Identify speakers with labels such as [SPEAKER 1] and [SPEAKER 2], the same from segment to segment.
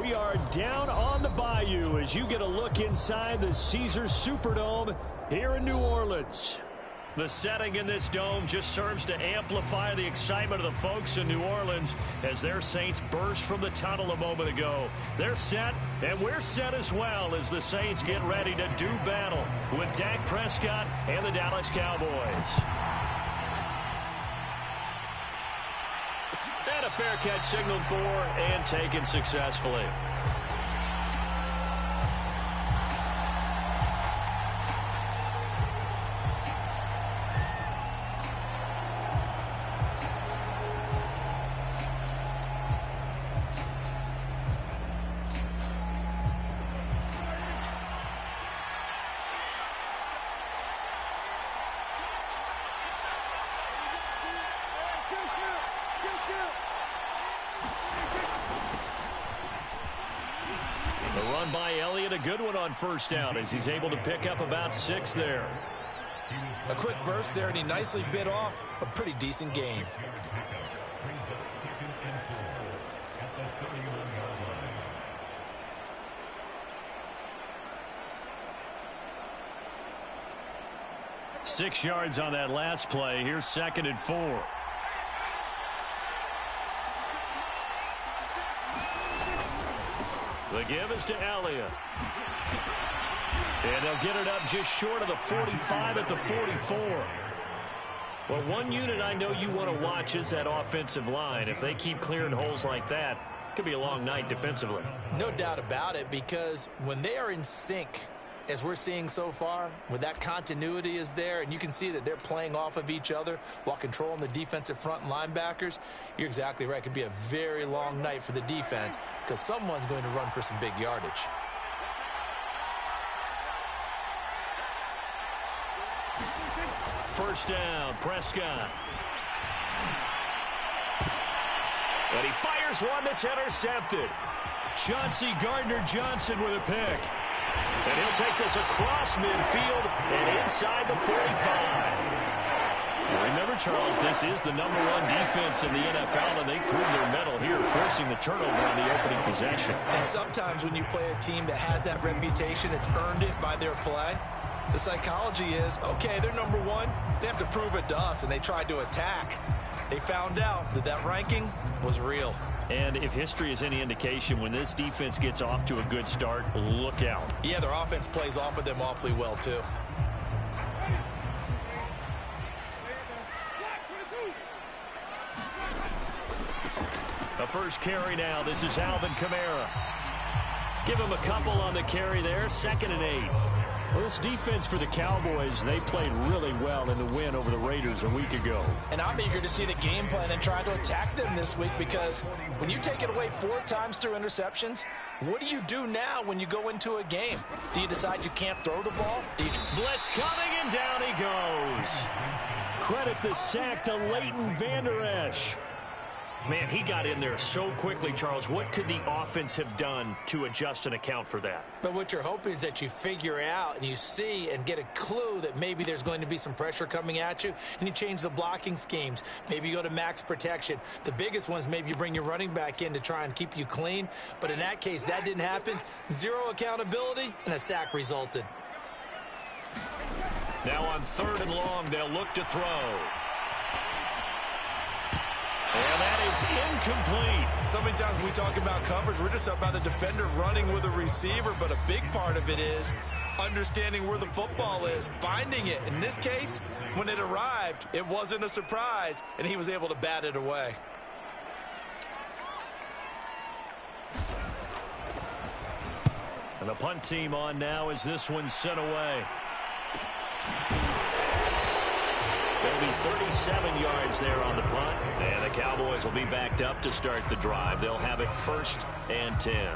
[SPEAKER 1] We are down on the bayou as you get a look inside the Caesars Superdome here in New Orleans. The setting in this dome just serves to amplify the excitement of the folks in New Orleans as their Saints burst from the tunnel a moment ago. They're set, and we're set as well as the Saints get ready to do battle with Dak Prescott and the Dallas Cowboys. And a fair catch signaled for and taken successfully. A good one on first down as he's able to pick up about 6 there.
[SPEAKER 2] A quick burst there, and he nicely bit off a pretty decent gain.
[SPEAKER 1] Six yards on that last play. Here's 2nd and 4. The give is to Elliott. And they'll get it up just short of the 45 at the 44. Well, one unit I know you want to watch is that offensive line. If they keep clearing holes like that, it could be a long night defensively.
[SPEAKER 2] No doubt about it, because when they are in sync, as we're seeing so far, when that continuity is there and you can see that they're playing off of each other while controlling the defensive front and linebackers, you're exactly right. It could be a very long night for the defense because someone's going to run for some big yardage.
[SPEAKER 1] First down, Prescott. And he fires one that's intercepted. Chauncey Gardner-Johnson with a pick. And he'll take this across midfield and inside the 45. Now remember, Charles, this is the #1 defense in the NFL, and they prove their mettle here, forcing the turnover on the opening possession.
[SPEAKER 2] And sometimes when you play a team that has that reputation, it's earned it by their play. The psychology is, okay, they're #1. They have to prove it to us, and they tried to attack. They found out that that ranking was real.
[SPEAKER 1] And if history is any indication, when this defense gets off to a good start, look out.
[SPEAKER 2] Yeah, their offense plays off of them awfully well, too.
[SPEAKER 1] The first carry now. This is Alvin Kamara. Give him a couple on the carry there. 2nd and 8. Well, this defense for the Cowboys, they played really well in the win over the Raiders a week ago.
[SPEAKER 2] And I'm eager to see the game plan and try to attack them this week, because when you take it away 4 times through interceptions, what do you do now when you go into a game? Do you decide you can't throw the ball?
[SPEAKER 1] Blitz coming, and down he goes. Credit the sack to Leighton Vander Esch. Man, he got in there so quickly, Charles. What could the offense have done to adjust and account for that?
[SPEAKER 2] But what you're hoping is that you figure out and you see and get a clue that maybe there's going to be some pressure coming at you, and you change the blocking schemes. Maybe you go to max protection. The biggest one is maybe you bring your running back in to try and keep you clean. But in that case, that didn't happen. 0 accountability, and a sack resulted.
[SPEAKER 1] Now on 3rd and long, they'll look to throw. And that is incomplete.
[SPEAKER 2] So many times when we talk about coverage, we're just about a defender running with a receiver, but a big part of it is understanding where the football is, finding it. In this case, when it arrived, it wasn't a surprise, and he was able to bat it away.
[SPEAKER 1] And the punt team on now as this one's sent away. There'll be 37 yards there on the punt, and the Cowboys will be backed up to start the drive. They'll have it 1st and 10.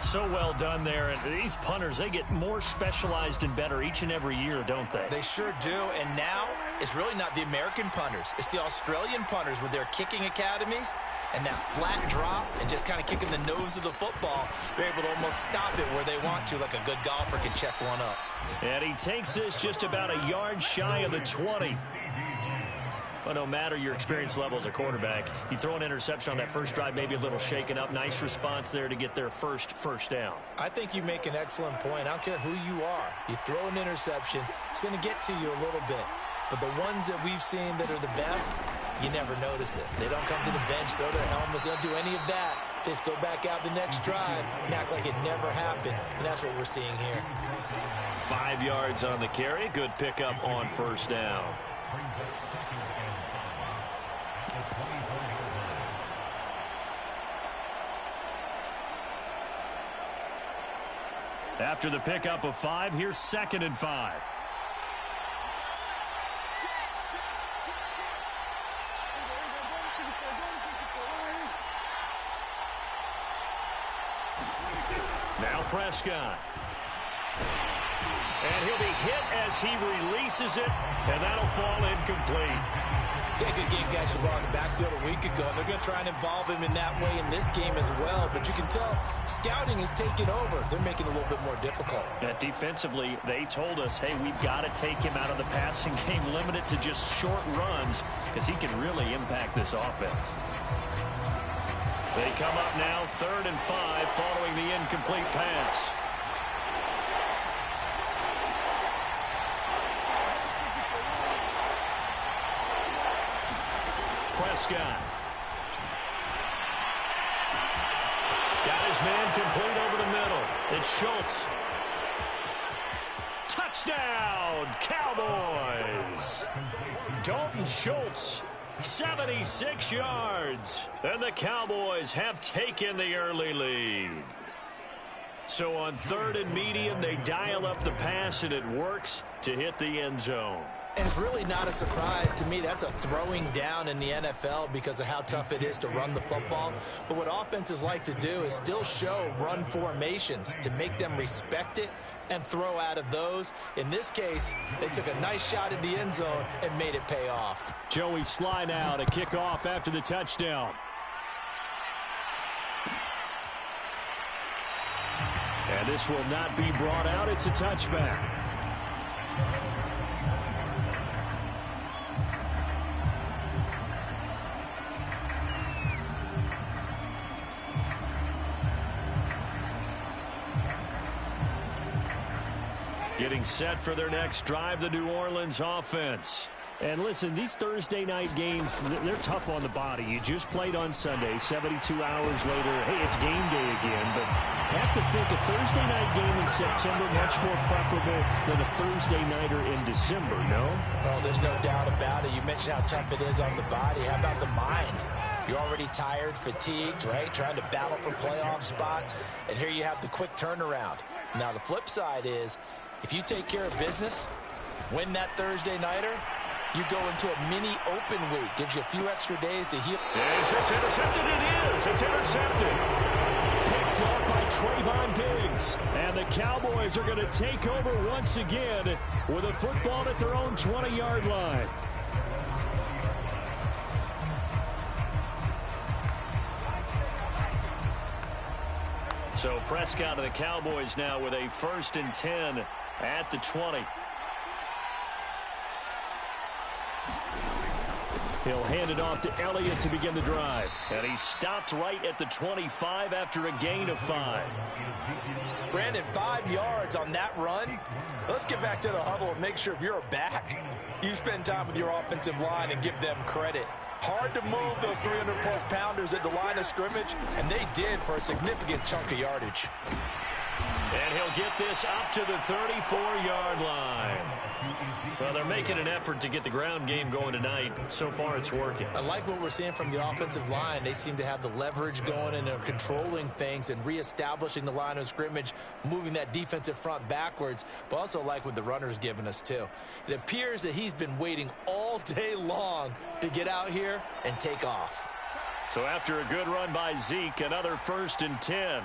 [SPEAKER 1] So well done there, and these punters, they get more specialized and better each and every year, don't they?
[SPEAKER 2] They sure do, and now it's really not the American punters. It's the Australian punters with their kicking academies and that flat drop and just kind of kicking the nose of the football. They're able to almost stop it where they want to, like a good golfer can check one up.
[SPEAKER 1] And he takes this just about a yard shy of the 20. But no matter your experience level as a quarterback, you throw an interception on that first drive, maybe a little shaken up. Nice response there to get their first down.
[SPEAKER 2] I think you make an excellent point. I don't care who you are. You throw an interception, it's going to get to you a little bit. But the ones that we've seen that are the best, you never notice it. They don't come to the bench, throw their helmets, don't do any of that. They just go back out the next drive and act like it never happened. And that's what we're seeing here.
[SPEAKER 1] 5 yards on the carry. Good pickup on first down. After the pickup of 5, here's 2nd and 5. Now Prescott. And he'll be hit as he releases it, and that'll fall incomplete.
[SPEAKER 2] He had a good game catching the ball in the backfield a week ago, and they're going to try and involve him in that way in this game as well. But you can tell scouting is taking over. They're making it a little bit more difficult.
[SPEAKER 1] Defensively, they told us, hey, we've got to take him out of the passing game, limit it to just short runs, because he can really impact this offense. They come up now 3rd and 5 following the incomplete pass. Prescott. Got his man complete over the middle. It's Schultz. Touchdown, Cowboys. Dalton Schultz, 76 yards. And the Cowboys have taken the early lead. So on 3rd and medium, they dial up the pass, and it works to hit the end zone.
[SPEAKER 2] And it's really not a surprise to me. That's a throwing down in the NFL because of how tough it is to run the football. But what offenses like to do is still show run formations to make them respect it and throw out of those. In this case, they took a nice shot at the end zone and made it pay off.
[SPEAKER 1] Joey Sly now to kick off after the touchdown. And this will not be brought out. It's a touchback. Getting set for their next drive, the New Orleans offense. And listen, these Thursday night games, they're tough on the body. You just played on Sunday, 72 hours later, hey, it's game day again. But I have to think a Thursday night game in September much more preferable than a Thursday nighter in December, no?
[SPEAKER 2] Oh, there's no doubt about it. You mentioned how tough it is on the body. How about the mind? You're already tired, fatigued, right? Trying to battle for playoff spots. And here you have the quick turnaround. Now, the flip side is, if you take care of business, win that Thursday nighter, you go into a mini open week. Gives you a few extra days to heal.
[SPEAKER 1] Is this intercepted? It is. It's intercepted. Picked up by Trayvon Diggs. And the Cowboys are going to take over once again with a football at their own 20-yard line. So Prescott of the Cowboys now with a 1st and 10 at the 20. He'll hand it off to Elliott to begin the drive. And he stopped right at the 25 after a gain of 5.
[SPEAKER 2] Brandon, 5 yards on that run. Let's get back to the huddle and make sure if you're back, you spend time with your offensive line and give them credit. Hard to move those 300-plus pounders at the line of scrimmage, and they did for a significant chunk of yardage.
[SPEAKER 1] And he'll get this up to the 34-yard line. Well, they're making an effort to get the ground game going tonight. So far, it's working.
[SPEAKER 2] I like what we're seeing from the offensive line. They seem to have the leverage going and are controlling things and reestablishing the line of scrimmage, moving that defensive front backwards, but also like what the runner's giving us, too. It appears that he's been waiting all day long to get out here and take off.
[SPEAKER 1] So after a good run by Zeke, another 1st and 10.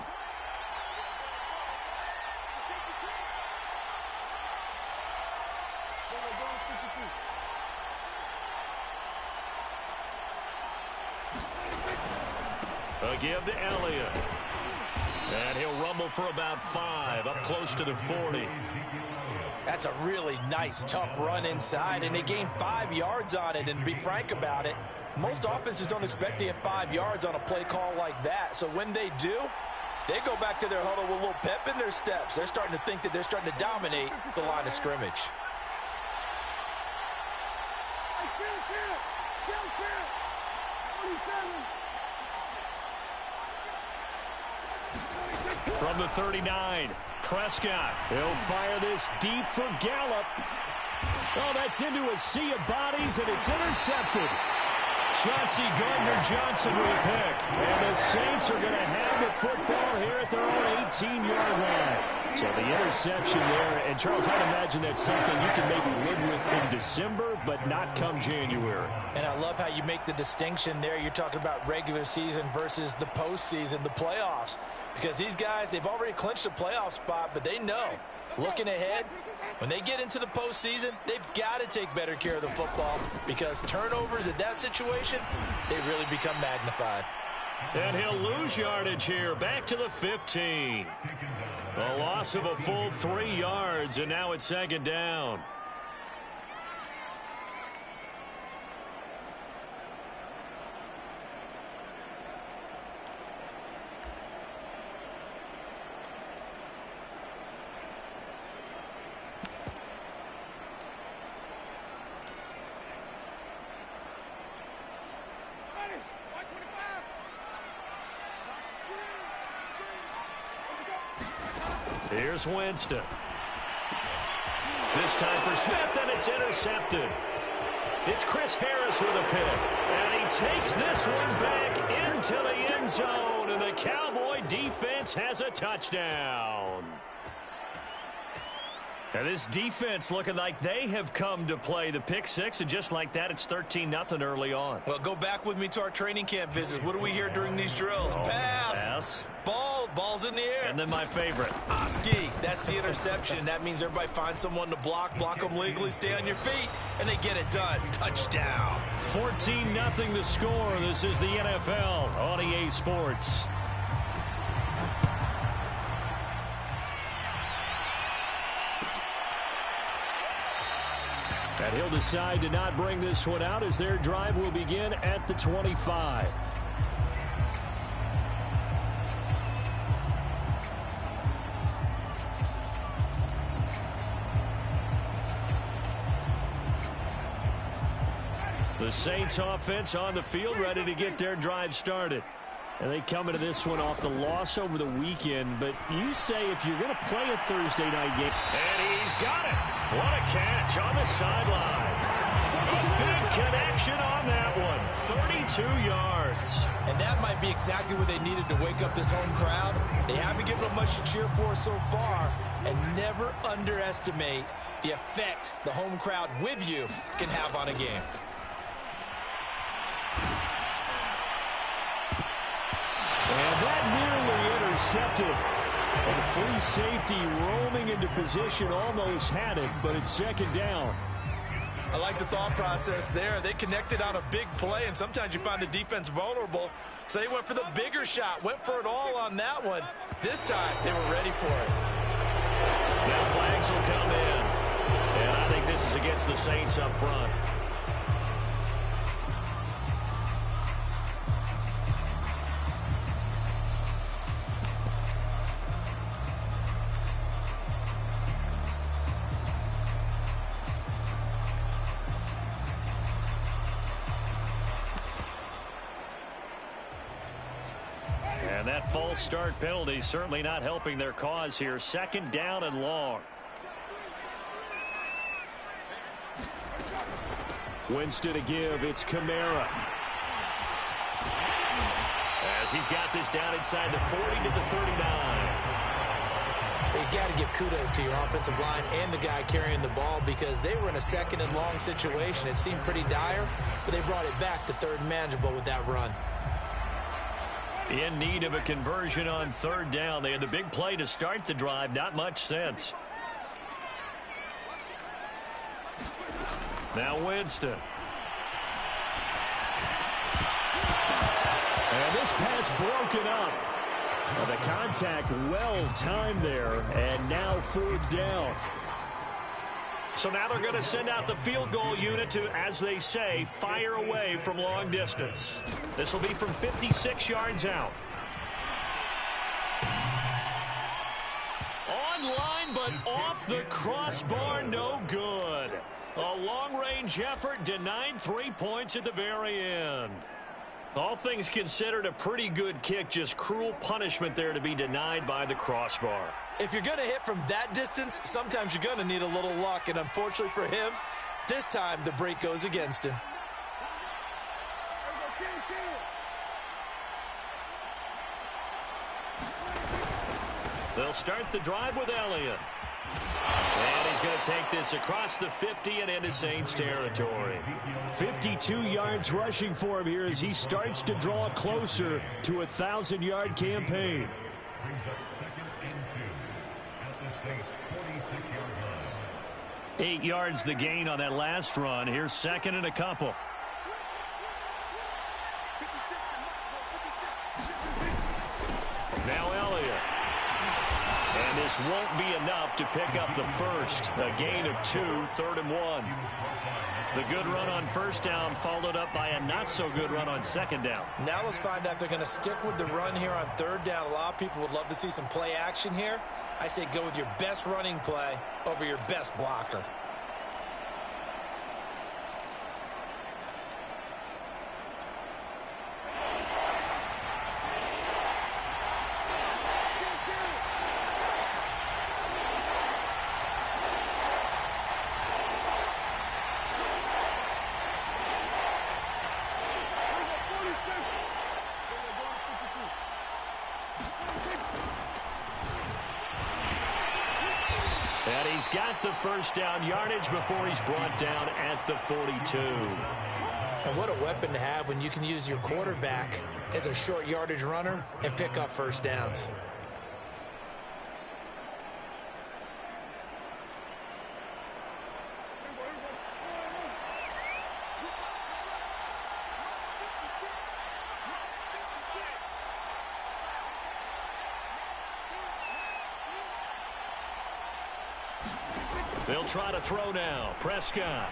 [SPEAKER 1] A give to Elliott. And he'll rumble for about 5, up close to the 40.
[SPEAKER 2] That's a really nice, tough run inside, and they gained 5 yards on it. And to be frank about it, most offenses don't expect to get 5 yards on a play call like that. So when they do, they go back to their huddle with a little pep in their steps. They're starting to think that they're starting to dominate the line of scrimmage.
[SPEAKER 1] From the 39, Prescott. He'll fire this deep for Gallup. Oh, that's into a sea of bodies, and it's intercepted. Chauncey Gardner-Johnson with a pick. And the Saints are going to have the football here at their own 18-yard line. So the interception there. And, Charles, I'd imagine that's something you can maybe live with in December, but not come January. And I love how you make the distinction there. You're talking about regular season versus the postseason, the playoffs. Because these guys, they've already clinched a playoff spot, but they know, looking ahead, when they get into the postseason, they've got to take better care of the football because turnovers in that situation, they really become magnified. And he'll lose yardage here, back to the 15. A loss of a full 3 yards, and now it's second down. Here's Winston. This time for Smith, and it's intercepted. It's Chris Harris with a pick. And he takes this one back into the end zone, and the Cowboy defense has a touchdown. And this defense looking like they have come to play. The pick six, and just like that, it's 13-0 early on. Well, go back with me to our training camp visits. What do we hear during these drills? Pass. Ball's in the air. And then my favorite. Oski. That's the interception. That means everybody finds someone to block them legally, stay on your feet, and they get it done. Touchdown. 14-0 the score. This is the NFL on EA Sports. And he'll decide to not bring this one out as their drive will begin at the 25. The Saints offense on the field ready to get their drive started. And they come into this one off the loss over the weekend. But you say if you're going to play a Thursday night game. And he's got it. What a catch on the sideline. A big connection on that one. 32 yards. And that might be exactly what they needed to wake up this home crowd. They haven't given them much to cheer for so far. And never underestimate the effect the home crowd with you can have on a game. And that nearly intercepted. And free safety roaming into position, almost had it, but it's second down. I like the thought process there. They connected on a big play, and sometimes you find the defense vulnerable. So they went for the bigger shot, went for it all on that one. This time, they were ready for it. Now flags will come in. And I think this is against the Saints up front. And that false start penalty certainly not helping their cause here. Second down and long. Winston to give. It's Kamara. As he's got this down inside the 40 to the 39. You got to give kudos to your offensive line and the guy carrying the ball because they were in a second and long situation. It seemed pretty dire, but they brought it back to third and manageable with that run. In need of a conversion on third down. They had the big play to start the drive. Not much sense. Now Winston. And this pass broken up. The contact well timed there. And now fourth down. So now they're going to send out the field goal unit to, as they say, fire away from long distance. This will be from 56 yards out. Online, but off the crossbar, no good. A long-range effort denied 3 points at the very end. All things considered, a pretty good kick, just cruel punishment there to be denied by the crossbar.
[SPEAKER 2] If you're going to hit from that distance, sometimes you're going to need a little luck, and unfortunately for him, this time the break goes against him.
[SPEAKER 1] They'll start the drive with Elliott. And he's going to take this across the 50 and into Saints territory. 52 yards rushing for him here as he starts to draw closer to a 1,000-yard campaign. 8 yards the gain on that last run. Here's second and a couple. Now Elliott. And this won't be enough to pick up the first. A gain of 2, 3rd and 1. The good run on first down followed up by a not-so-good run on second down.
[SPEAKER 2] Now let's find out if they're going to stick with the run here on third down. A lot of people would love to see some play action here. I say go with your best running play over your best blocker.
[SPEAKER 1] And he's got the first down yardage before he's brought down at the 42.
[SPEAKER 2] And what a weapon to have when you can use your quarterback as a short yardage runner and pick up first downs.
[SPEAKER 1] They'll try to throw now. Prescott.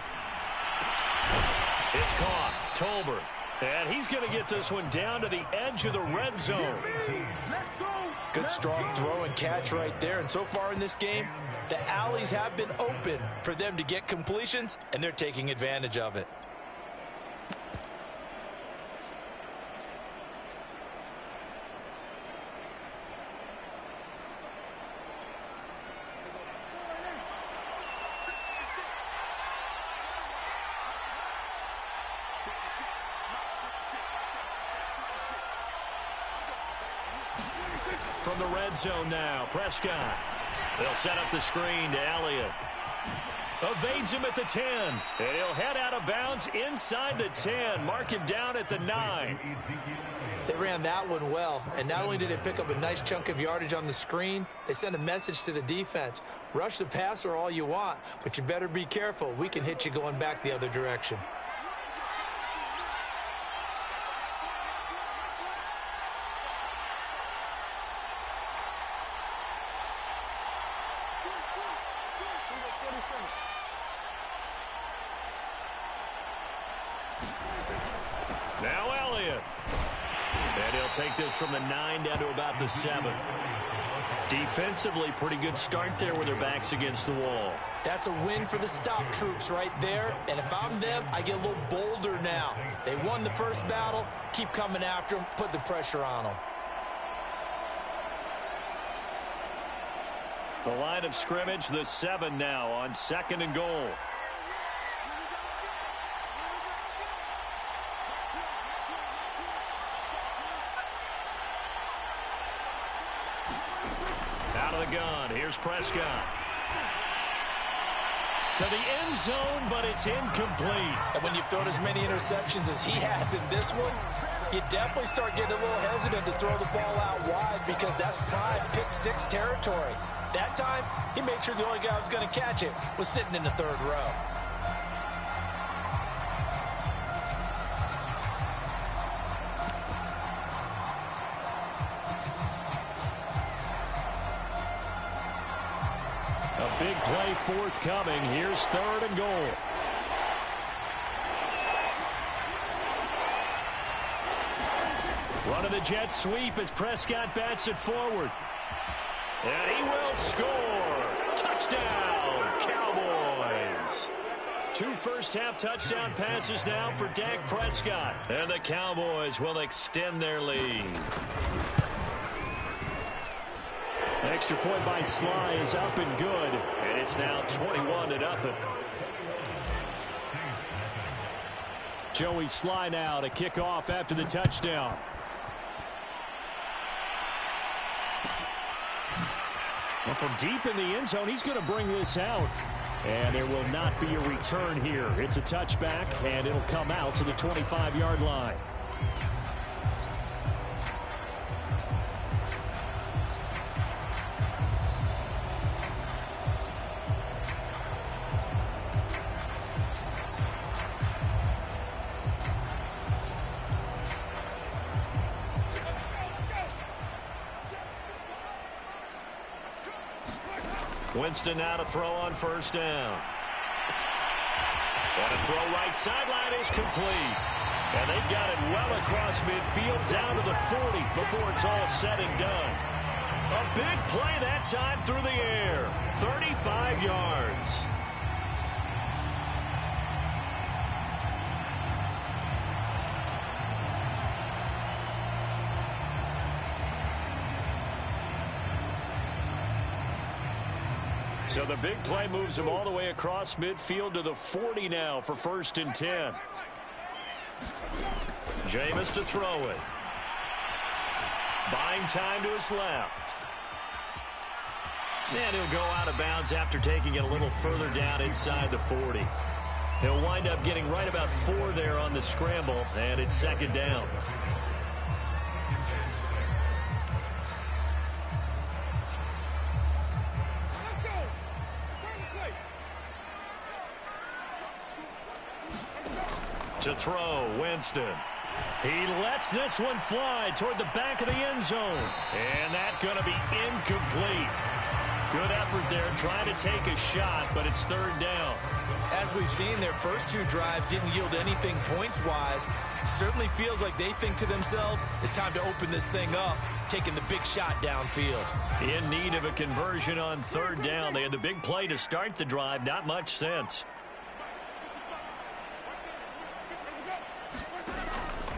[SPEAKER 1] It's caught. Tolbert. And he's going to get this one down to the edge of the red zone.
[SPEAKER 2] Good strong throw and catch right there. And so far in this game, the alleys have been open for them to get completions, and they're taking advantage of it.
[SPEAKER 1] From the red zone now, Prescott. They'll set up the screen to Elliott. Evades him at the 10. And he'll head out of bounds inside the 10. Mark him down at the 9.
[SPEAKER 2] They ran that one well, and not only did they pick up a nice chunk of yardage on the screen, they sent a message to the defense. Rush the passer all you want, but you better be careful. We can hit you going back the other direction.
[SPEAKER 1] Now Elliott. And he'll take this from the 9 down to about the 7. Defensively, pretty good start there with their backs against the wall.
[SPEAKER 2] That's a win for the stop troops right there. And if I'm them, I get a little bolder now. They won the first battle. Keep coming after them. Put the pressure on them.
[SPEAKER 1] The line of scrimmage, the 7 now on 2nd and goal. Out of the gun, here's Prescott. To the end zone, but it's incomplete.
[SPEAKER 2] And when you've thrown as many interceptions as he has in this one, you definitely start getting a little hesitant to throw the ball out wide because that's prime pick 6 territory. That time, he made sure the only guy who was going to catch it was sitting in the 3rd row.
[SPEAKER 1] A big big play forthcoming. Here's 3rd and goal. Run of the jet sweep as Prescott bats it forward. And he will score. Touchdown, Cowboys. 2 first-half touchdown passes now for Dak Prescott. And the Cowboys will extend their lead. Extra point by Sly is up and good. And it's now 21-0. Joey Sly now to kick off after the touchdown. Well, from deep in the end zone, he's going to bring this out. And there will not be a return here. It's a touchback, and it'll come out to the 25-yard line. Winston now to throw on 1st down. And a throw right sideline is complete. And they've got it well across midfield down to the 40 before it's all said and done. A big play that time through the air. 35 yards. So the big play moves him all the way across midfield to the 40 now for 1st and 10. Jameis to throw it. Buying time to his left. And he'll go out of bounds after taking it a little further down inside the 40. He'll wind up getting right about 4 there on the scramble, and it's 2nd down. To throw, Winston. He lets this one fly toward the back of the end zone. And that's going to be incomplete. Good effort there trying to take a shot, but it's 3rd down.
[SPEAKER 2] As we've seen, their first 2 drives didn't yield anything points-wise. Certainly feels like they think to themselves, it's time to open this thing up, taking the big shot downfield.
[SPEAKER 1] In need of a conversion on 3rd down. They had the big play to start the drive, not much sense.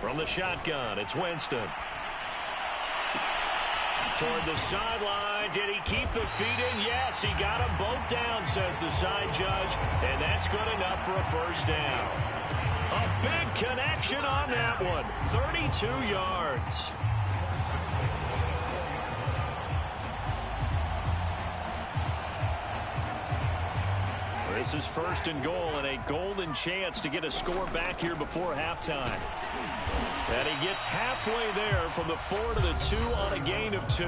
[SPEAKER 1] From the shotgun, it's Winston. Toward the sideline. Did he keep the feet in? Yes, he got them both down, says the side judge. And that's good enough for a 1st down. A big connection on that one. 32 yards. This is 1st and goal and a golden chance to get a score back here before halftime. And he gets halfway there from the 4 to the 2 on a gain of 2.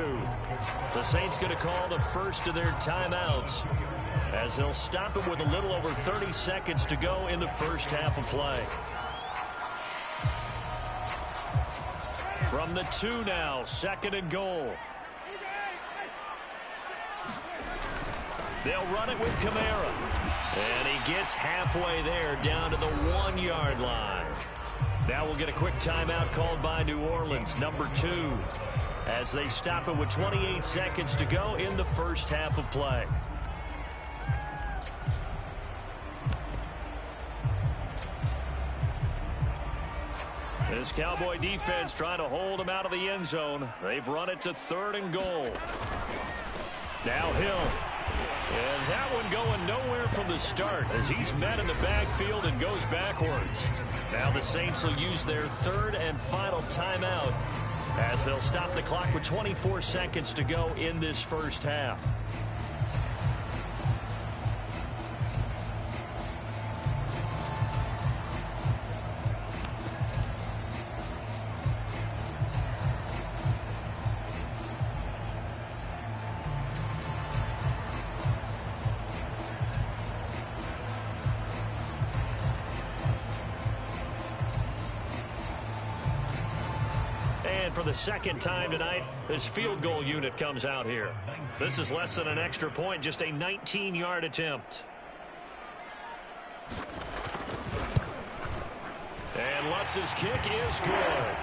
[SPEAKER 1] The Saints going to call the first of their timeouts as they'll stop it with a little over 30 seconds to go in the first half of play. From the 2 now, 2nd and goal. They'll run it with Kamara. And he gets halfway there down to the 1-yard line. Now we'll get a quick timeout called by New Orleans, number 2, as they stop it with 28 seconds to go in the first half of play. This Cowboy defense trying to hold him out of the end zone. They've run it to 3rd and goal. Now Hill. And that one going nowhere from the start as he's met in the backfield and goes backwards. Now the Saints will use their 3rd and final timeout as they'll stop the clock with 24 seconds to go in this first half. For the 2nd time tonight, this field goal unit comes out here. This is less than an extra point, just a 19-yard attempt. And Lutz's kick is good.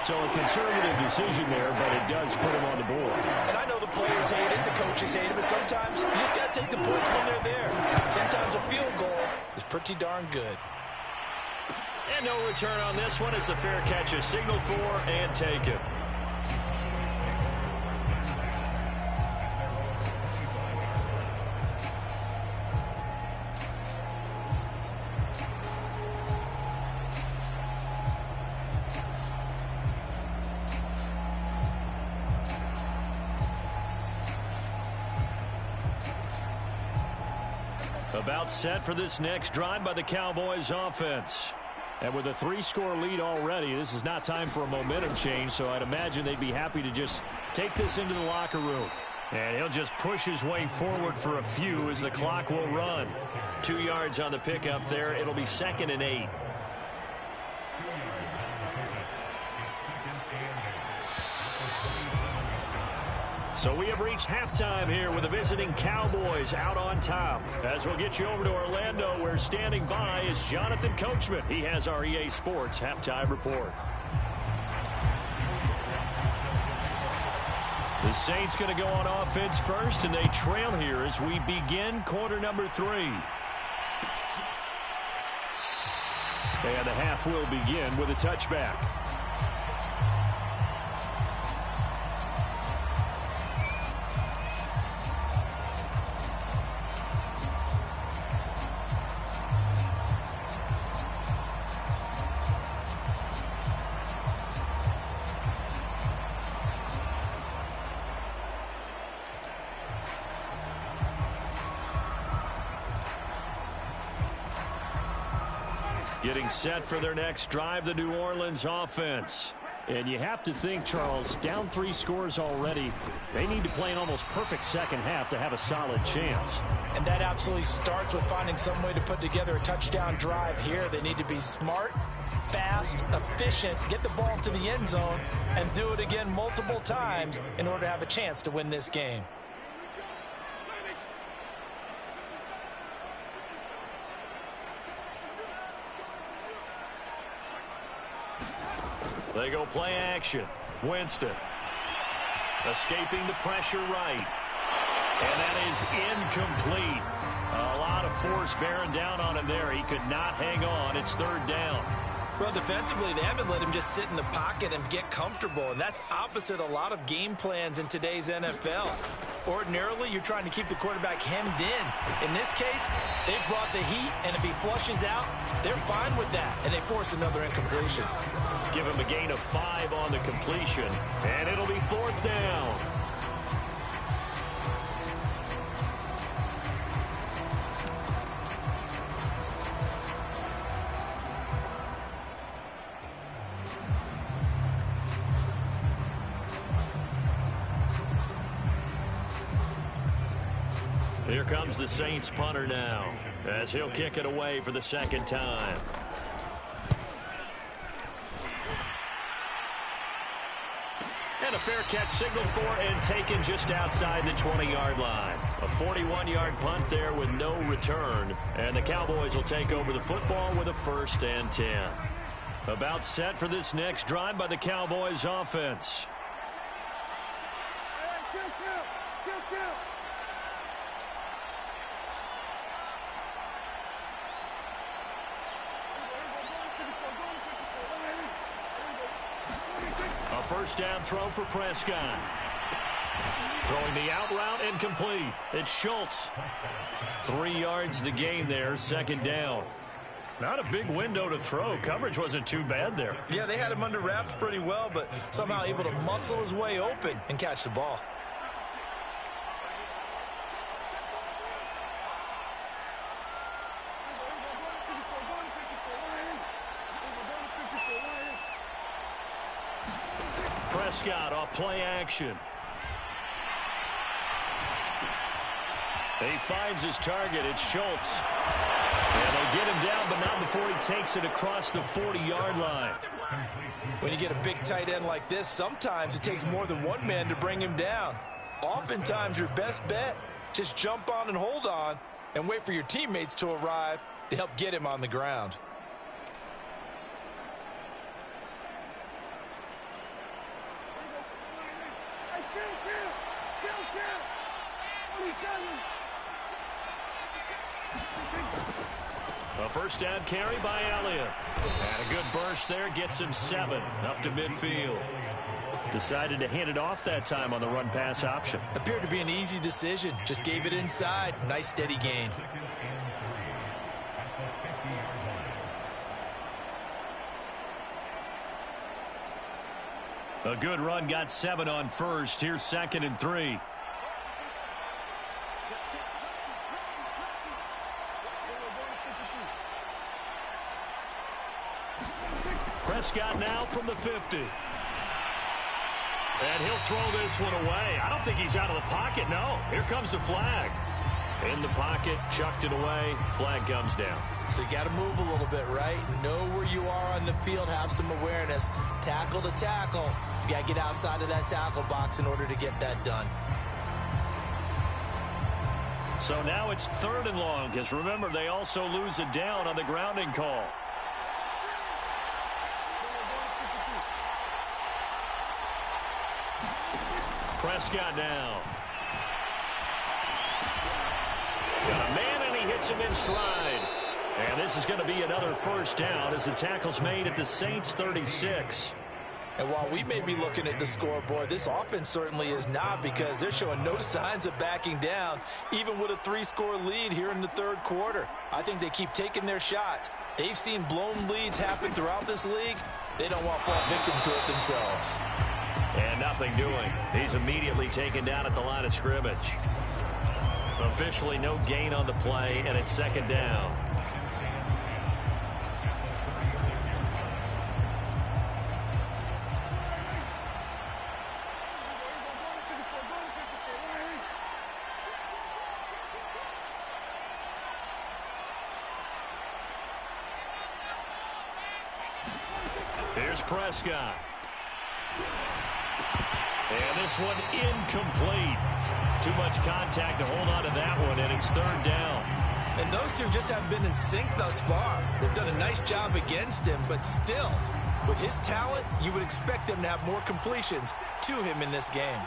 [SPEAKER 1] So a conservative decision there, but it does put him on the board.
[SPEAKER 2] And I know the players hate it, the coaches hate it, but sometimes you just got to take the points when they're there. Sometimes a field goal is pretty darn good.
[SPEAKER 1] And no return on this one as the fair catch is signaled for and taken. About set for this next drive by the Cowboys offense. And with a 3-score lead already, this is not time for a momentum change, so I'd imagine they'd be happy to just take this into the locker room. And he'll just push his way forward for a few as the clock will run. 2 yards on the pickup there. It'll be 2nd and 8. So we have reached halftime here with the visiting Cowboys out on top. As we'll get you over to Orlando, where standing by is Jonathan Coachman. He has our EA Sports halftime report. The Saints going to go on offense first, and they trail here as we begin quarter number 3. And the half will begin with a touchback. Getting set for their next drive, the New Orleans offense. And you have to think, Charles, down 3 scores already. They need to play an almost perfect second half to have a solid chance.
[SPEAKER 2] And that absolutely starts with finding some way to put together a touchdown drive here. They need to be smart, fast, efficient, get the ball to the end zone, and do it again multiple times in order to have a chance to win this game.
[SPEAKER 1] They go play action. Winston escaping the pressure right. And that is incomplete. A lot of force bearing down on him there. He could not hang on. It's 3rd down.
[SPEAKER 2] Well, defensively, they haven't let him just sit in the pocket and get comfortable, and that's opposite a lot of game plans in today's NFL. Ordinarily, you're trying to keep the quarterback hemmed in. In this case, they've brought the heat, and if he flushes out, they're fine with that, and they force another incompletion.
[SPEAKER 1] Give him a gain of 5 on the completion, and it'll be 4th down. Here comes the Saints punter now, as he'll kick it away for the 2nd time. And a fair catch signaled for and taken just outside the 20-yard line. A 41-yard punt there with no return. And the Cowboys will take over the football with a 1st and 10. About set for this next drive by the Cowboys offense. First down throw for Prescott. Throwing the out route incomplete. It's Schultz. 3 yards the gain there, 2nd down. Not a big window to throw. Coverage wasn't too bad there.
[SPEAKER 2] Yeah, they had him under wraps pretty well, but somehow able to muscle his way open and catch the ball.
[SPEAKER 1] Prescott off play action. He finds his target. It's Schultz. And they get him down, but not before he takes it across the 40-yard line.
[SPEAKER 2] When you get a big tight end like this, sometimes it takes more than one man to bring him down. Oftentimes, your best bet, just jump on and hold on and wait for your teammates to arrive to help get him on the ground.
[SPEAKER 1] A first down carry by Elliott. And a good burst there gets him 7 up to midfield. Decided to hand it off that time on the run-pass option.
[SPEAKER 2] Appeared to be an easy decision. Just gave it inside. Nice steady gain.
[SPEAKER 1] A good run got 7 on first. Here's 2nd and 3. Prescott now from the 50. And he'll throw this one away. I don't think he's out of the pocket, no. Here comes the flag. In the pocket, chucked it away. Flag comes down.
[SPEAKER 2] So you got to move a little bit, right? Know where you are on the field, have some awareness. Tackle to tackle. You got to get outside of that tackle box in order to get that done.
[SPEAKER 1] So now it's 3rd and long, because remember, they also lose a down on the grounding call. Prescott now. Got a man, and he hits him in stride. And this is going to be another first down as the tackle's made at the Saints' 36.
[SPEAKER 2] And while we may be looking at the scoreboard, this offense certainly is not, because they're showing no signs of backing down, even with a 3-score lead here in the 3rd quarter. I think they keep taking their shots. They've seen blown leads happen throughout this league. They don't want to fall victim to it themselves.
[SPEAKER 1] And nothing doing. He's immediately taken down at the line of scrimmage. Officially no gain on the play, and it's 2nd down. Here's Prescott. And this one incomplete. Too much contact to hold on to that one, and it's 3rd down.
[SPEAKER 2] And those two just haven't been in sync thus far. They've done a nice job against him, but still, with his talent, you would expect them to have more completions to him in this game.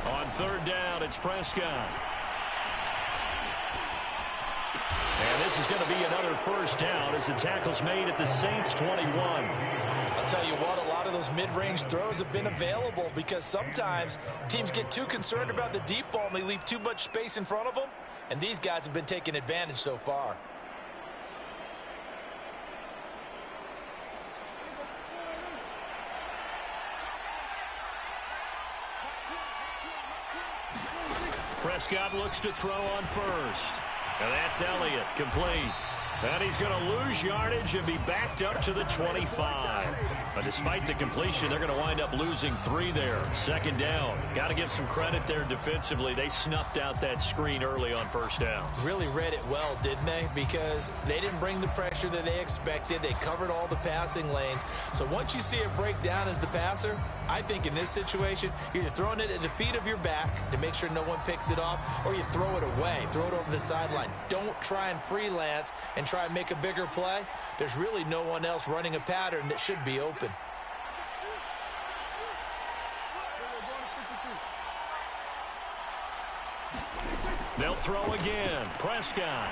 [SPEAKER 1] On 3rd down, it's Prescott. And this is going to be another first down as the tackle's made at the Saints' 21.
[SPEAKER 2] I'll tell you what, a lot of those mid-range throws have been available, because sometimes teams get too concerned about the deep ball and they leave too much space in front of them, and these guys have been taking advantage so far.
[SPEAKER 1] Prescott looks to throw on first. And that's Elliott, complete. And he's going to lose yardage and be backed up to the 25. But despite the completion, they're going to wind up losing 3 there. 2nd down. Got to give some credit there defensively. They snuffed out that screen early on 1st down.
[SPEAKER 2] Really read it well, didn't they? Because they didn't bring the pressure that they expected. They covered all the passing lanes. So once you see it break down as the passer, I think in this situation, you're either throwing it at the feet of your back to make sure no one picks it off, or you throw it away, throw it over the sideline. Don't try and freelance and try and make a bigger play. There's really no one else running a pattern that should be open.
[SPEAKER 1] They'll throw again. Prescott.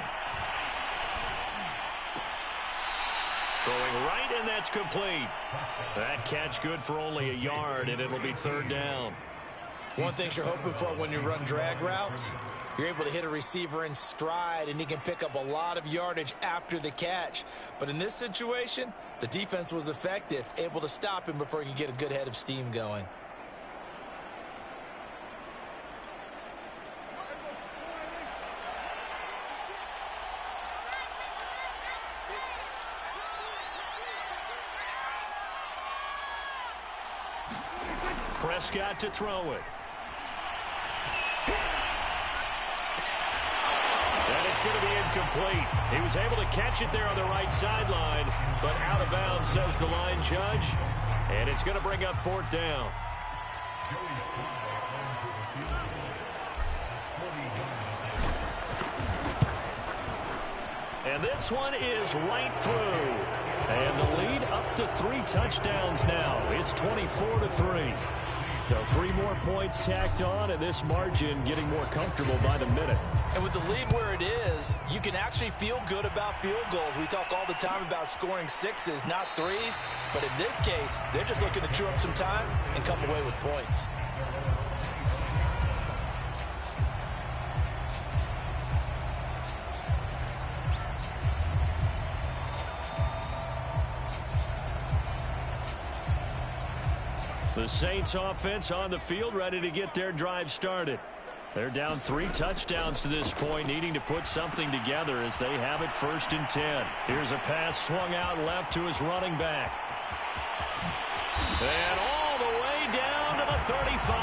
[SPEAKER 1] Throwing right, and that's complete. That catch good for only a yard, and it'll be 3rd down.
[SPEAKER 2] One thing you're hoping for when you run drag routes, you're able to hit a receiver in stride, and he can pick up a lot of yardage after the catch. But in this situation, the defense was effective, able to stop him before he could get a good head of steam going.
[SPEAKER 1] Prescott to throw it. And it's going to be incomplete. He was able to catch it there on the right sideline, but out of bounds, says the line judge. And it's going to bring up 4th down. And this one is right through. And the lead up to 3 touchdowns now. It's 24-3. So 3 more points tacked on, and this margin getting more comfortable by the minute.
[SPEAKER 2] And with the lead where it is, you can actually feel good about field goals. We talk all the time about scoring 6s, not 3s. But in this case, they're just looking to chew up some time and come away with points.
[SPEAKER 1] The Saints offense on the field, ready to get their drive started. They're down 3 touchdowns to this point, needing to put something together as they have it 1st and 10. Here's a pass swung out left to his running back. And all the way down to the 35.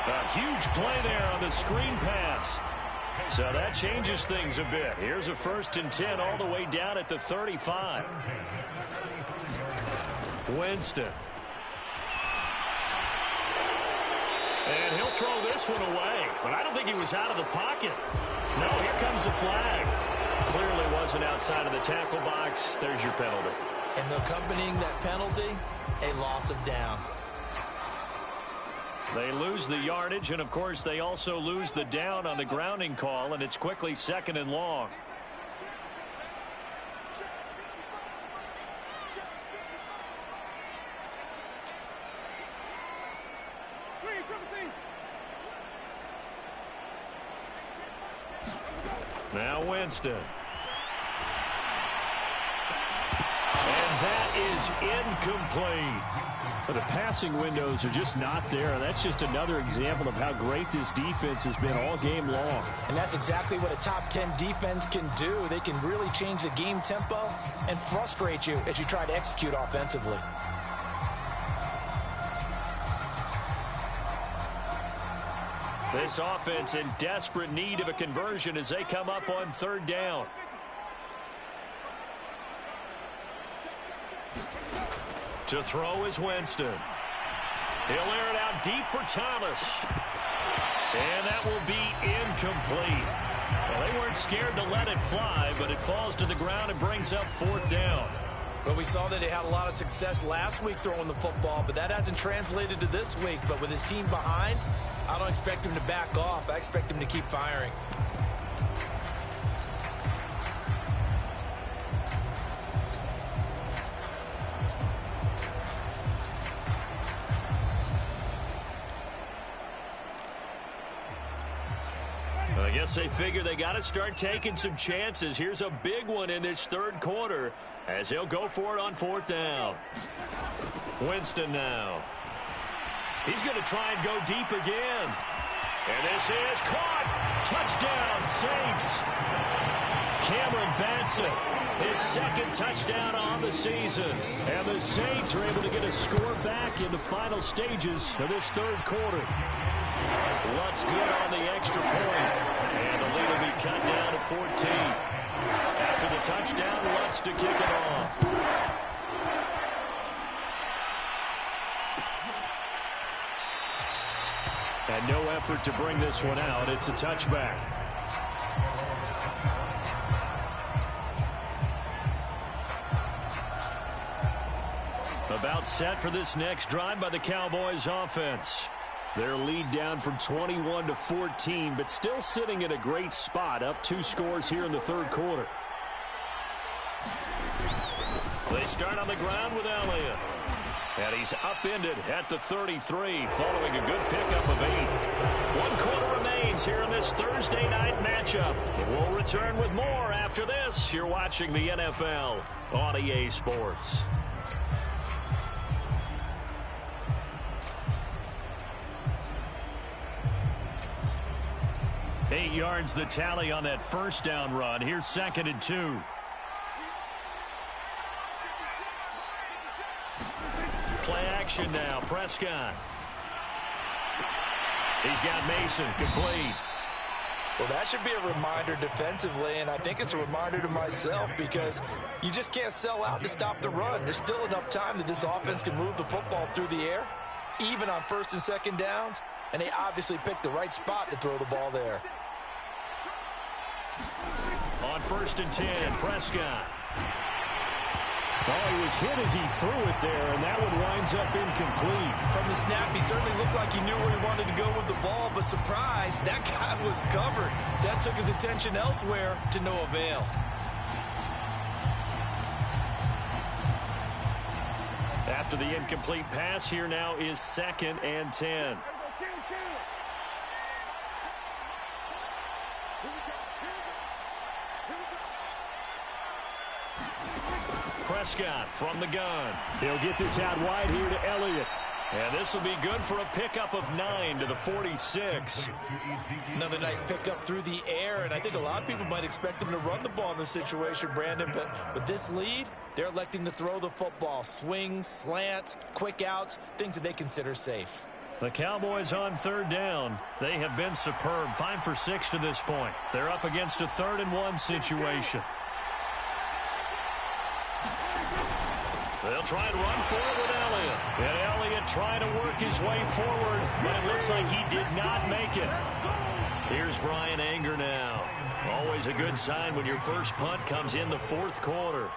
[SPEAKER 1] A huge play there on the screen pass. So that changes things a bit. Here's a 1st and 10 all the way down at the 35. Winston. And he'll throw this one away. But I don't think he was out of the pocket. No, here comes the flag. Clearly wasn't outside of the tackle box. There's your penalty.
[SPEAKER 2] And accompanying that penalty, a loss of down.
[SPEAKER 1] They lose the yardage, and, of course, they also lose the down on the grounding call, and it's quickly 2nd and long. Now Winston. And that is incomplete. The passing windows are just not there. And that's just another example of how great this defense has been all game long.
[SPEAKER 2] And that's exactly what a top 10 defense can do. They can really change the game tempo and frustrate you as you try to execute offensively.
[SPEAKER 1] This offense in desperate need of a conversion as they come up on 3rd down. To throw is Winston. He'll air it out deep for Thomas. And that will be incomplete. Well, they weren't scared to let it fly, but it falls to the ground and brings up 4th down.
[SPEAKER 2] But we saw that he had a lot of success last week throwing the football, but that hasn't translated to this week. But with his team behind, I don't expect him to back off. I expect him to keep firing.
[SPEAKER 1] I guess they figure they got to start taking some chances. Here's a big one in this 3rd quarter as they'll go for it on 4th down. Winston now. He's going to try and go deep again. And this is caught. Touchdown, Saints. Cameron Batson, his 2nd touchdown on the season. And the Saints are able to get a score back in the final stages of this 3rd quarter. Lutz good on the extra point. And the lead will be cut down to 14. After the touchdown, Lutz to kick it off. And no effort to bring this one out. It's a touchback. About set for this next drive by the Cowboys offense. Their lead down from 21 to 14, but still sitting in a great spot, up 2 scores here in the 3rd quarter. They start on the ground with Elliott. And he's upended at the 33, following a good pickup of 8. 1 quarter remains here in this Thursday night matchup. We'll return with more after this. You're watching the NFL on EA Sports. 8 yards the tally on that 1st down run. Here's 2nd and 2. Play action now. Prescott. He's got Mason complete.
[SPEAKER 2] Well, that should be a reminder defensively, and I think it's a reminder to myself because you just can't sell out to stop the run. There's still enough time that this offense can move the football through the air, even on first and second downs, and they obviously picked the right spot to throw the ball there.
[SPEAKER 1] On 1st and 10, Prescott. Oh, he was hit as he threw it there, and that one winds up incomplete.
[SPEAKER 2] From the snap, he certainly looked like he knew where he wanted to go with the ball, but surprise, that guy was covered. So that took his attention elsewhere to no avail.
[SPEAKER 1] After the incomplete pass, here now is 2nd and 10. Prescott from the gun. He'll get this out wide here to Elliott. And this will be good for a pickup of 9 to the 46.
[SPEAKER 2] Another nice pickup through the air, and I think a lot of people might expect him to run the ball in this situation, Brandon, but with this lead, they're electing to throw the football. Swings, slants, quick outs, things that they consider safe.
[SPEAKER 1] The Cowboys on 3rd down. They have been superb. 5 for 6 to this point. They're up against a 3rd and 1 situation. They'll try and run for it with Elliott. And Elliott trying to work his way forward, but it looks like he did not make it. Here's Brian Anger now. Always a good sign when your first punt comes in the 4th quarter.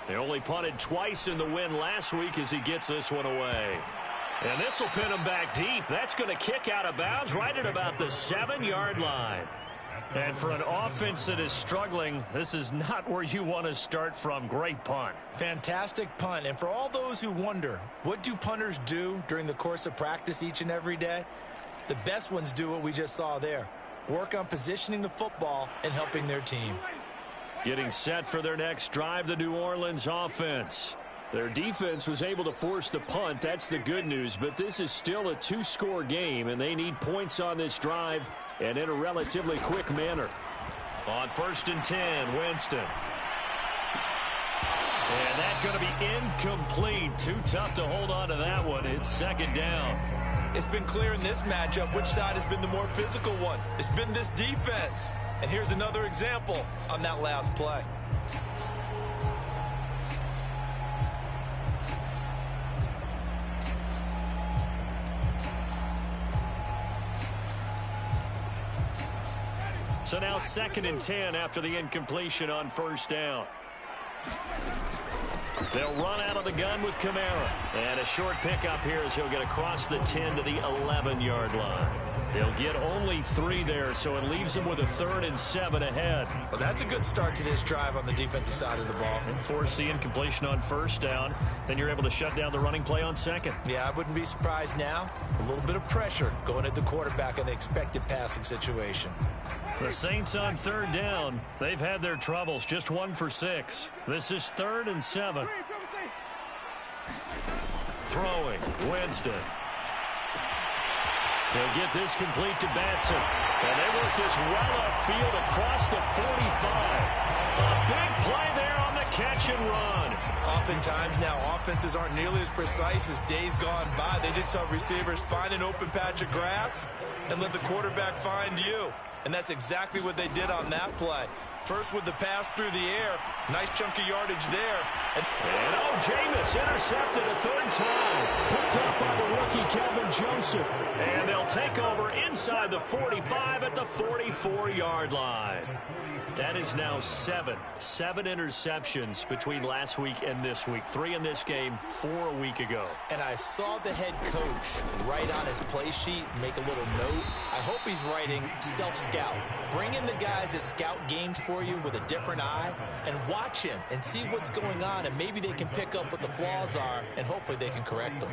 [SPEAKER 1] They only punted twice in the win last week as he gets this one away. And this will pin him back deep. That's going to kick out of bounds right at about the 7-yard line. And for an offense that is struggling, this is not where you want to start from. Great punt.
[SPEAKER 2] Fantastic punt. And for all those who wonder, what do punters do during the course of practice each and every day? The best ones do what we just saw there. Work on positioning the football and helping their team.
[SPEAKER 1] Getting set for their next drive, the New Orleans offense. Their defense was able to force the punt. That's the good news. But this is still a 2-score game, and they need points on this drive and in a relatively quick manner. On 1st and 10, Winston. And that's going to be incomplete. Too tough to hold on to that one. It's 2nd down.
[SPEAKER 2] It's been clear in this matchup which side has been the more physical one. It's been this defense. And here's another example on that last play.
[SPEAKER 1] So now 2nd and 10 after the incompletion on 1st down. They'll run out of the gun with Kamara. And a short pickup here as he'll get across the 10 to the 11-yard line. They'll get only 3 there, so it leaves them with a 3rd and 7 ahead.
[SPEAKER 2] Well, that's a good start to this drive on the defensive side of the ball.
[SPEAKER 1] And force the incompletion on 1st down. Then you're able to shut down the running play on 2nd.
[SPEAKER 2] Yeah, I wouldn't be surprised now. A little bit of pressure going at the quarterback in the expected passing situation.
[SPEAKER 1] The Saints on 3rd down. They've had their troubles. Just 1 for 6. This is 3rd and 7. Throwing. Winston. He'll get this complete to Batson. And they work this well upfield across the 45. A big play there on the catch and run.
[SPEAKER 2] Oftentimes now, offenses aren't nearly as precise as days gone by. They just have receivers find an open patch of grass and let the quarterback find you. And that's exactly what they did on that play. First with the pass through the air. Nice chunk of yardage there.
[SPEAKER 1] And Jameis intercepted a 3rd time. Picked up by the rookie Kelvin Joseph. And they'll take over inside the 45 at the 44-yard line. That is now 7 interceptions between last week and this week. 3 in this game, 4 a week ago.
[SPEAKER 2] And I saw the head coach write on his play sheet, make a little note. I hope he's writing self-scout. Bring in the guys that scout games for you with a different eye and watch him and see what's going on, and maybe they can pick up what the flaws are, and hopefully they can correct them.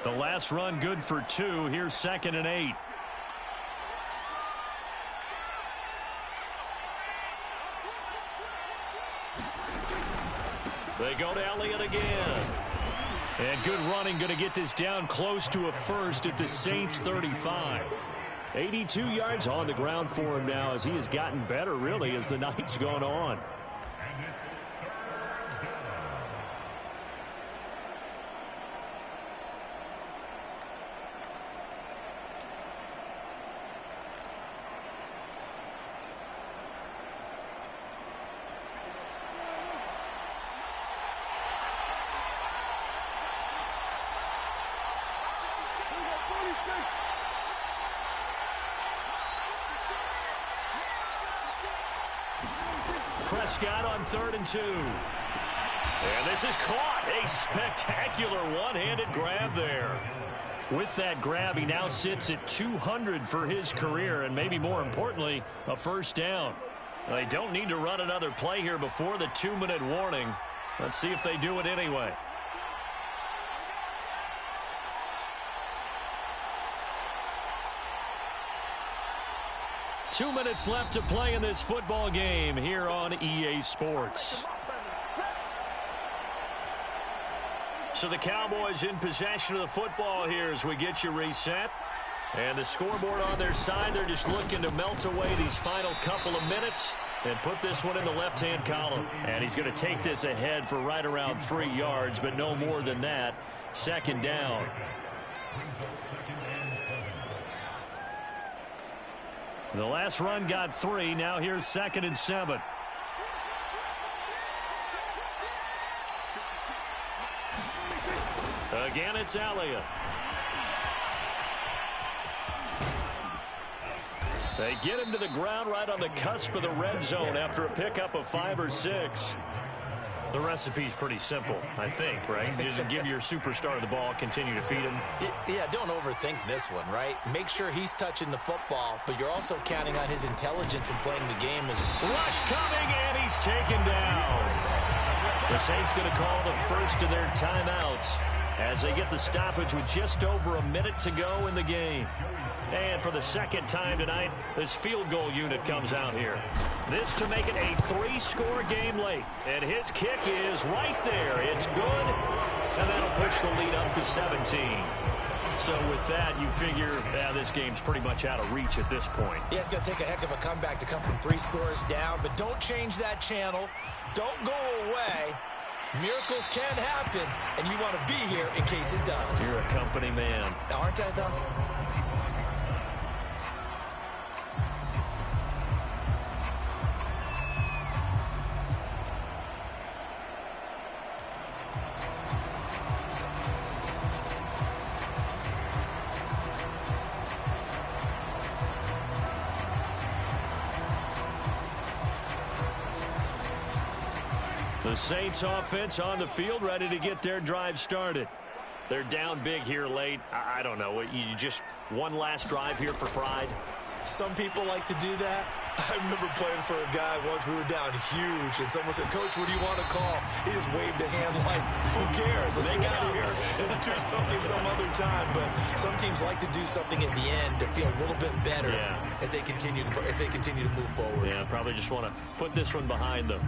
[SPEAKER 1] The last run good for 2. Here's 2nd and 8. They go to Elliott again. And good running, going to get this down close to a first at the Saints 35. 82 yards on the ground for him now as he has gotten better, really, as the night's gone on. Prescott on 3rd and 2. And this is caught. A spectacular one-handed grab there. With that grab, he now sits at 200 for his career, and maybe more importantly, a first down. They don't need to run another play here before the 2-minute warning. Let's see if they do it anyway. Two minutes left to play in this football game here on EA Sports. So the Cowboys in possession of the football here as we get you reset. And the scoreboard on their side, they're just looking to melt away these final couple of minutes and put this one in the left-hand column. And he's going to take this ahead for right around 3 yards, but no more than that. Second down. The last run got 3. Now here's 2nd and 7. Again, it's Elliott. They get him to the ground right on the cusp of the red zone after a pickup of 5 or 6. The recipe's pretty simple, I think, right? Just give your superstar the ball, continue to feed him.
[SPEAKER 2] Yeah, don't overthink this one, right? Make sure he's touching the football, but you're also counting on his intelligence in playing the game.
[SPEAKER 1] Rush coming, and he's taken down. The Saints going to call the first of their timeouts as they get the stoppage with just over a minute to go in the game. And for the second time tonight, this field goal unit comes out here. This to make it a 3-score game late. And his kick is right there. It's good. And that'll push the lead up to 17. So with that, you figure this game's pretty much out of reach at this point.
[SPEAKER 2] Yeah, it's going to take a heck of a comeback to come from 3 scores down. But don't change that channel. Don't go away. Miracles can happen. And you want to be here in case it does.
[SPEAKER 1] You're a company man.
[SPEAKER 2] Aren't I, though?
[SPEAKER 1] The Saints offense on the field, ready to get their drive started. They're down big here late. I don't know. You just one last drive here for pride?
[SPEAKER 2] Some people like to do that. I remember playing for a guy once. We were down huge, and someone said, "Coach, what do you want to call?" He just waved a hand like, "Who cares? Let's get out of here and do something some other time." But some teams like to do something at the end to feel a little bit better as they continue to move forward.
[SPEAKER 1] Yeah, probably just want to put this one behind them.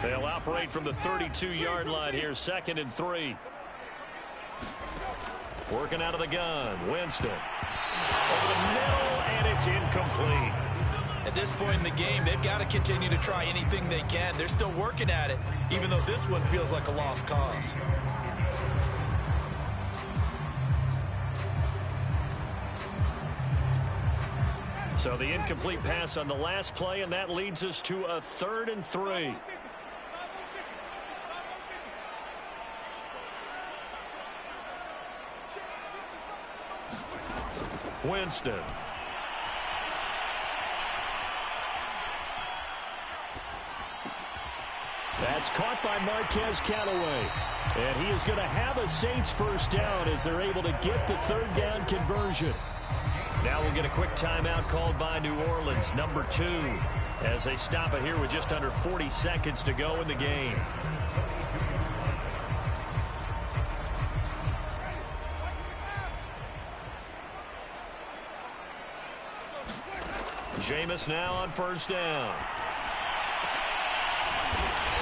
[SPEAKER 1] They'll operate from the 32-yard line here, 2nd and 3. Working out of the gun, Winston. Over the middle, and it's incomplete.
[SPEAKER 2] At this point in the game, they've got to continue to try anything they can. They're still working at it, even though this one feels like a lost cause.
[SPEAKER 1] So the incomplete pass on the last play, and that leads us to a 3rd and 3. Winston. That's caught by Marquez Callaway. And he is going to have a Saints first down as they're able to get the 3rd down conversion. Now we'll get a quick timeout called by New Orleans, number 2, as they stop it here with just under 40 seconds to go in the game. Jameis now on first down.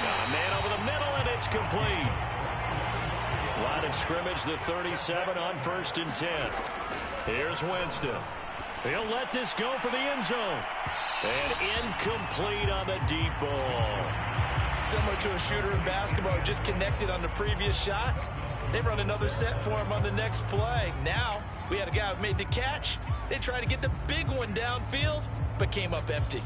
[SPEAKER 1] Got a man over the middle, and it's complete. Line of scrimmage, the 37 on 1st and 10. Here's Winston. He'll let this go for the end zone. And incomplete on the deep ball.
[SPEAKER 2] Similar to a shooter in basketball, just connected on the previous shot. They run another set for him on the next play. Now, we had a guy who made the catch. They tried to get the big one downfield, but came up empty.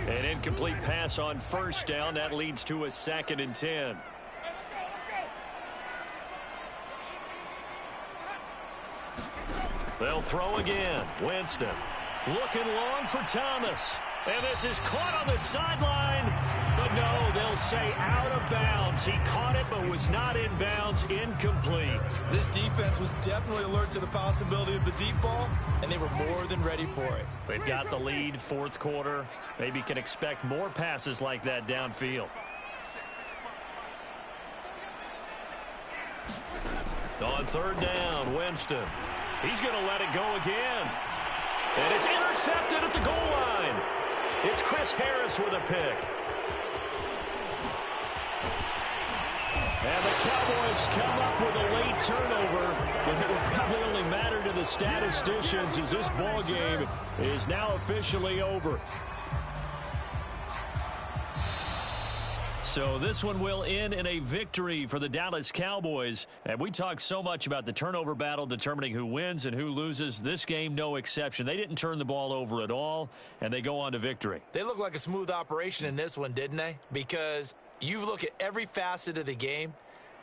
[SPEAKER 1] An incomplete pass on first down. That leads to a 2nd and 10. They'll throw again. Winston looking long for Thomas. And this is caught on the sideline. But no, they'll say out of bounds. He caught it but was not in bounds. Incomplete.
[SPEAKER 2] This defense was definitely alert to the possibility of the deep ball, and they were more than ready for it.
[SPEAKER 1] They've got the lead, 4th quarter. Maybe can expect more passes like that downfield. On 3rd down, Winston. He's going to let it go again. And it's intercepted at the goal line. It's Chris Harris with a pick. And the Cowboys come up with a late turnover, but it will probably only matter to the statisticians as this ball game is now officially over. So this one will end in a victory for the Dallas Cowboys. And we talk so much about the turnover battle determining who wins and who loses. This game, no exception. They didn't turn the ball over at all, and they go on to victory.
[SPEAKER 2] They look like a smooth operation in this one, didn't they? Because you look at every facet of the game,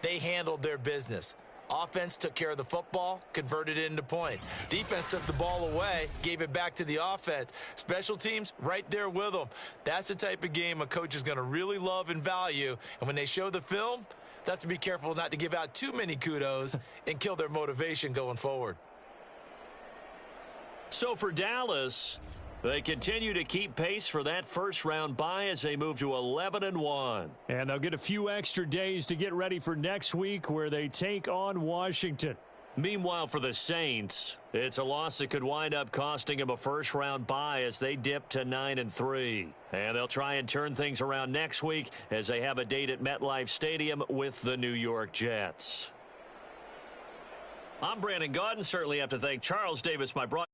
[SPEAKER 2] they handled their business. Offense took care of the football, converted it into points. Defense took the ball away, gave it back to the offense. Special teams, right there with them. That's the type of game a coach is going to really love and value. And when they show the film, they have to be careful not to give out too many kudos and kill their motivation going forward.
[SPEAKER 1] So for Dallas, they continue to keep pace for that first-round bye as they move to 11-1. And they'll get a few extra days to get ready for next week where they take on Washington. Meanwhile, for the Saints, it's a loss that could wind up costing them a first-round bye as they dip to 9-3. And they'll try and turn things around next week as they have a date at MetLife Stadium with the New York Jets. I'm Brandon Gaudin. Certainly have to thank Charles Davis, my broadcaster.